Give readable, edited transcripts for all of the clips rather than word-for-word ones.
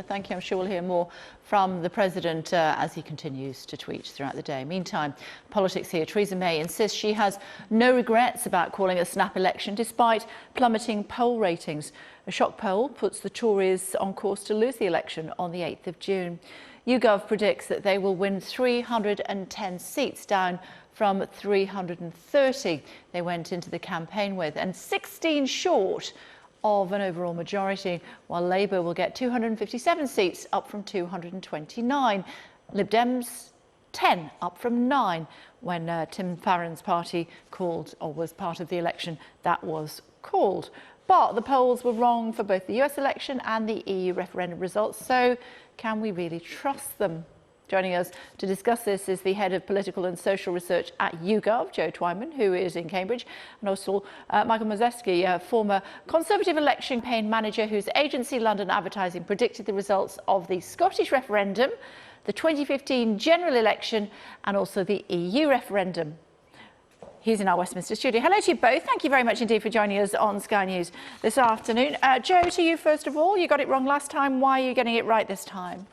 Thank you. I'm sure we'll hear more from the President as he continues to tweet throughout the day. Meantime, politics here. Theresa May insists she has no regrets about calling a snap election despite plummeting poll ratings. A shock poll puts the Tories on course to lose the election on the 8th of June. YouGov predicts that they will win 310 seats, down from 330 they went into the campaign with, and 16 short of an overall majority, while Labour will get 257 seats, up from 229. Lib Dems 10, up from 9 when Tim Farron's party called, or was part of the election that was called. But the polls were wrong for both the US election and the EU referendum results, so can we really trust them? Joining us to discuss this is the head of political and social research at YouGov, Twyman, who is in Cambridge, and also Michael Mozeski, former Conservative election campaign manager whose agency London Advertising predicted the results of the Scottish referendum, the 2015 general election and also the EU referendum. He's in our Westminster studio. Hello to you both. Thank you very much indeed for joining us on Sky News this afternoon. Joe, to you first of all. You got it wrong last time. Why are you getting it right this time?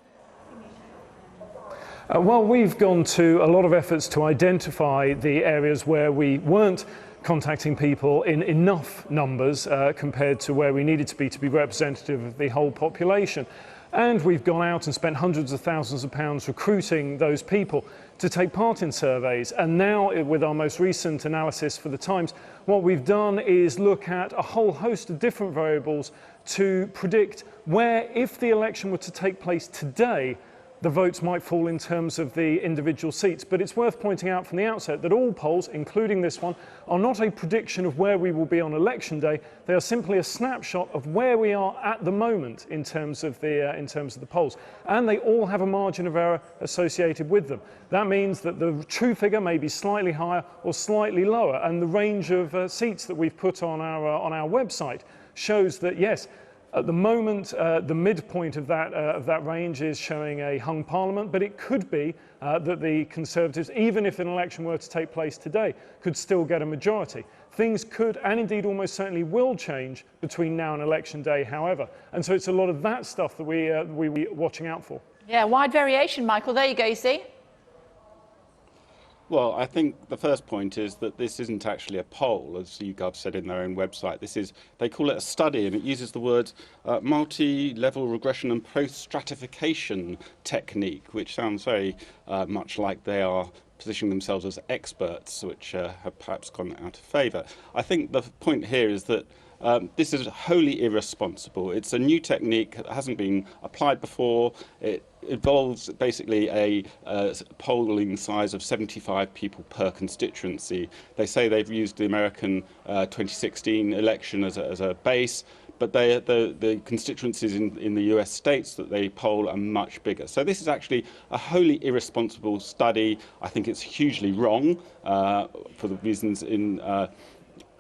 Well, we've gone to a lot of efforts to identify the areas where we weren't contacting people in enough numbers compared to where we needed to be representative of the whole population. And we've gone out and spent hundreds of thousands of pounds recruiting those people to take part in surveys. And now, with our most recent analysis for the Times, what we've done is look at a whole host of different variables to predict where, if the election were to take place today, the votes might fall in terms of the individual seats. But it's worth pointing out from the outset that all polls, including this one, are not a prediction of where we will be on election day. They are simply a snapshot of where we are at the moment in terms of the polls. And they all have a margin of error associated with them. That means that the true figure may be slightly higher or slightly lower. And the range of seats that we've put on our website shows that, yes, at the moment, the midpoint of that range is showing a hung parliament, but it could be that the Conservatives, even if an election were to take place today, could still get a majority. Things could, and indeed almost certainly will, change between now and election day, however. And so it's a lot of that stuff that we're watching out for. Yeah, wide variation, Michael. There you go, you see. Well, I think the first point is that this isn't actually a poll, as YouGov said in their own website. They call it a study, and it uses the words multi-level regression and post-stratification technique, which sounds very much like they are positioning themselves as experts, which have perhaps gone out of favour. I think the point here is that this is wholly irresponsible. It's a new technique that hasn't been applied before. It involves basically a polling size of 75 people per constituency. They say they've used the American 2016 election as a base, but the constituencies in the US states that they poll are much bigger. So this is actually a wholly irresponsible study. I think it's hugely wrong for the reasons in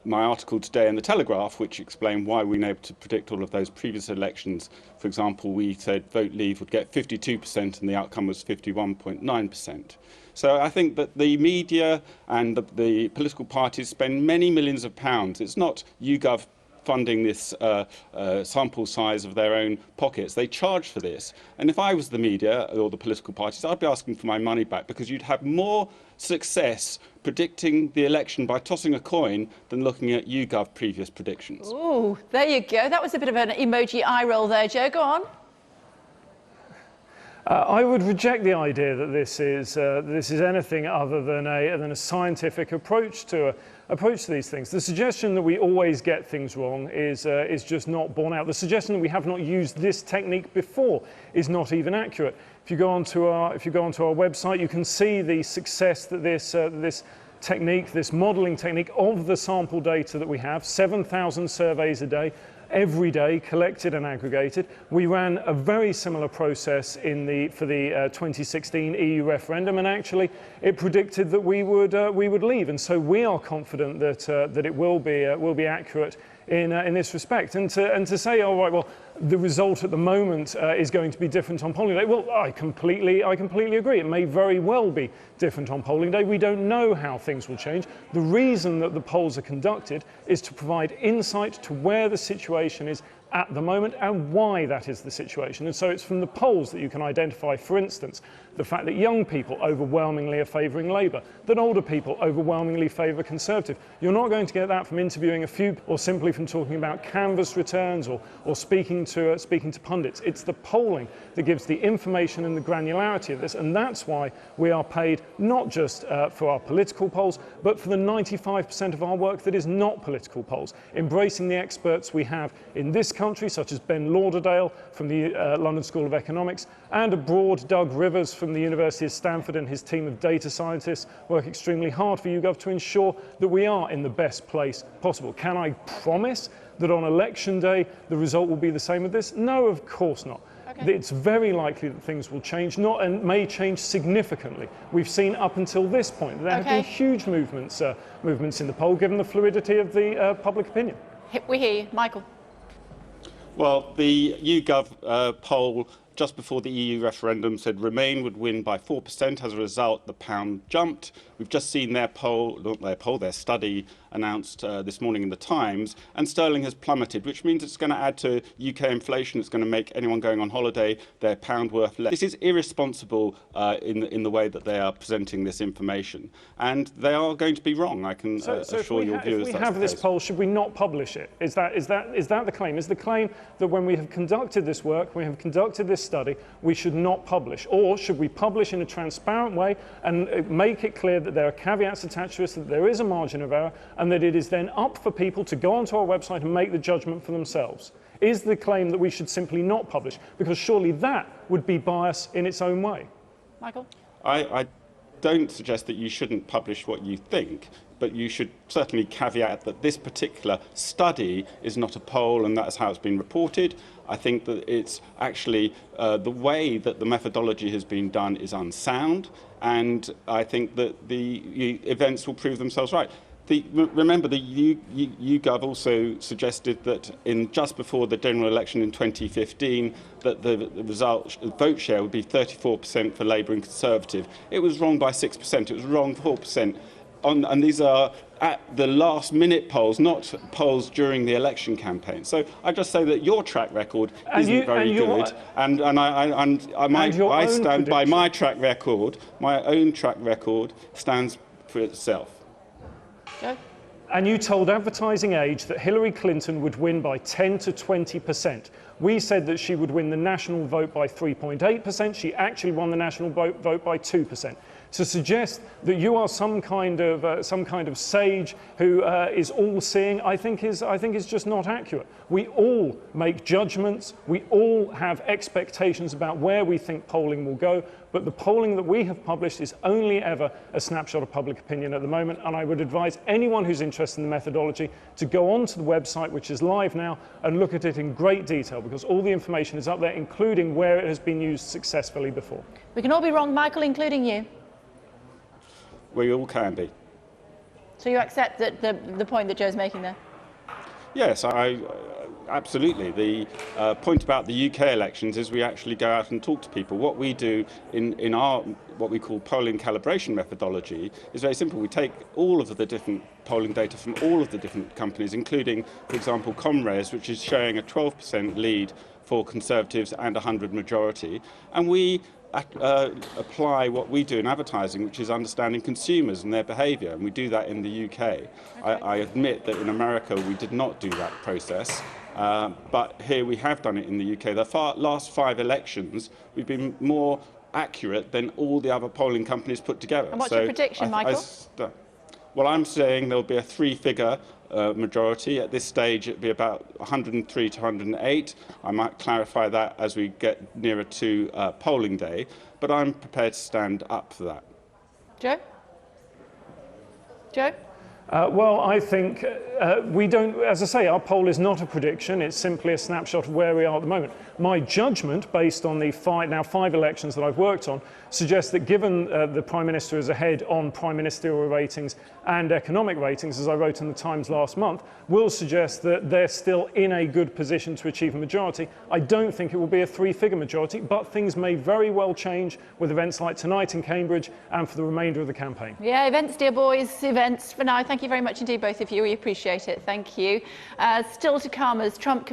my article today in the Telegraph, which explained why we were able to predict all of those previous elections. For example, we said Vote Leave would get 52% and the outcome was 51.9%. So I think that the media and the political parties spend many millions of pounds. It's not YouGov funding this sample size of their own pockets. They charge for this. And if I was the media or the political parties, I'd be asking for my money back, because you'd have more success predicting the election by tossing a coin than looking at YouGov previous predictions. Oh, there you go. That was a bit of an emoji eye roll there, Joe. Go on. I would reject the idea that this is anything other than a scientific approach to these things. The suggestion that we always get things wrong is just not borne out. The suggestion that we have not used this technique before is not even accurate. If you go onto our website, you can see the success that this technique, this modelling technique of the sample data that we have, 7,000 surveys a day, every day, collected and aggregated. We ran a very similar process for the 2016 EU referendum, and actually it predicted that we would leave. And so we are confident that it will be accurate in this respect. And to say, all right, well, the result at the moment is going to be different on polling day. Well, I completely agree. It may very well be different on polling day. We don't know how things will change. The reason that the polls are conducted is to provide insight to where the situation is at the moment and why that is the situation. And so it's from the polls that you can identify, for instance, the fact that young people overwhelmingly are favouring Labour, that older people overwhelmingly favour Conservative. You're not going to get that from interviewing a few or simply from talking about canvass returns or speaking to pundits. It's the polling that gives the information and the granularity of this, and that's why we are paid not just for our political polls, but for the 95% of our work that is not political polls, embracing the experts we have in this country, such as Ben Lauderdale from the London School of Economics, and abroad, Doug Rivers from the University of Stanford and his team of data scientists work extremely hard for YouGov to ensure that we are in the best place possible. Can I promise that on election day the result will be the same as this? No, of course not. Okay. It's very likely that things will change, and may change significantly. We've seen up until this point that there have been huge movements in the poll, given the fluidity of the public opinion. We hear you, Michael. Well, the YouGov poll just before the EU referendum said Remain would win by 4%. As a result, the pound jumped. We've just seen their study announced this morning in the Times, and sterling has plummeted, which means it's going to add to UK inflation. It's going to make anyone going on holiday their pound worth less. This is irresponsible in the way that they are presenting this information, and they are going to be wrong. I can assure your viewers. If we have this poll, should we not publish it? Is that the claim? Is the claim that when we have conducted this work, we have conducted this study, we should not publish? Or should we publish in a transparent way and make it clear that there are caveats attached to this, that there is a margin of error, and that it is then up for people to go onto our website and make the judgment for themselves? Is the claim that we should simply not publish? Because surely that would be bias in its own way. Michael? I don't suggest that you shouldn't publish what you think, but you should certainly caveat that this particular study is not a poll, and that's how it's been reported. I think that it's actually the way that the methodology has been done is unsound, and I think that the events will prove themselves right. Remember, the YouGov also suggested that just before the general election in 2015, that the vote share would be 34% for Labour and Conservative. It was wrong by 6%. It was wrong 4%. And these are at the last minute polls, not polls during the election campaign. So I just say that your track record isn't very good, and I stand by my track record. My own track record stands for itself. Go. And you told Advertising Age that Hillary Clinton would win by 10 to 20%. We said that she would win the national vote by 3.8%. She actually won the national vote by 2%. To suggest that you are some kind of sage who is all-seeing, I think is just not accurate. We all make judgments. We all have expectations about where we think polling will go. But the polling that we have published is only ever a snapshot of public opinion at the moment. And I would advise anyone who's interested in the methodology to go onto the website, which is live now, and look at it in great detail, because all the information is up there, including where it has been used successfully before. We can all be wrong, Michael, including you. We all can be. So you accept that the point that Joe's making there? Yes, absolutely. The point about the UK elections is we actually go out and talk to people. What we do in our what we call polling calibration methodology is very simple. We take all of the different polling data from all of the different companies, including, for example, Comres, which is showing a 12% lead for Conservatives and 100 majority, and we apply what we do in advertising, which is understanding consumers and their behaviour, and we do that in the UK. Okay. I admit that in America we did not do that process, but here we have done it in the UK. The last 5 elections, we've been more accurate than all the other polling companies put together. And what's your prediction, Michael? Well, I'm saying there'll be a 3-figure majority. At this stage, it'd be about 103 to 108. I might clarify that as we get nearer to polling day, but I'm prepared to stand up for that. Joe? Joe? Well, I think we don't, as I say, our poll is not a prediction. It's simply a snapshot of where we are at the moment. My judgment, based on the 5 elections that I've worked on, suggests that given the Prime Minister is ahead on prime ministerial ratings and economic ratings, as I wrote in the Times last month, will suggest that they're still in a good position to achieve a majority. I don't think it will be a 3-figure majority, but things may very well change with events like tonight in Cambridge and for the remainder of the campaign. Yeah, events, dear boys, events for now. Thank you very much indeed, both of you. We appreciate it. Thank you. Still to come as Trump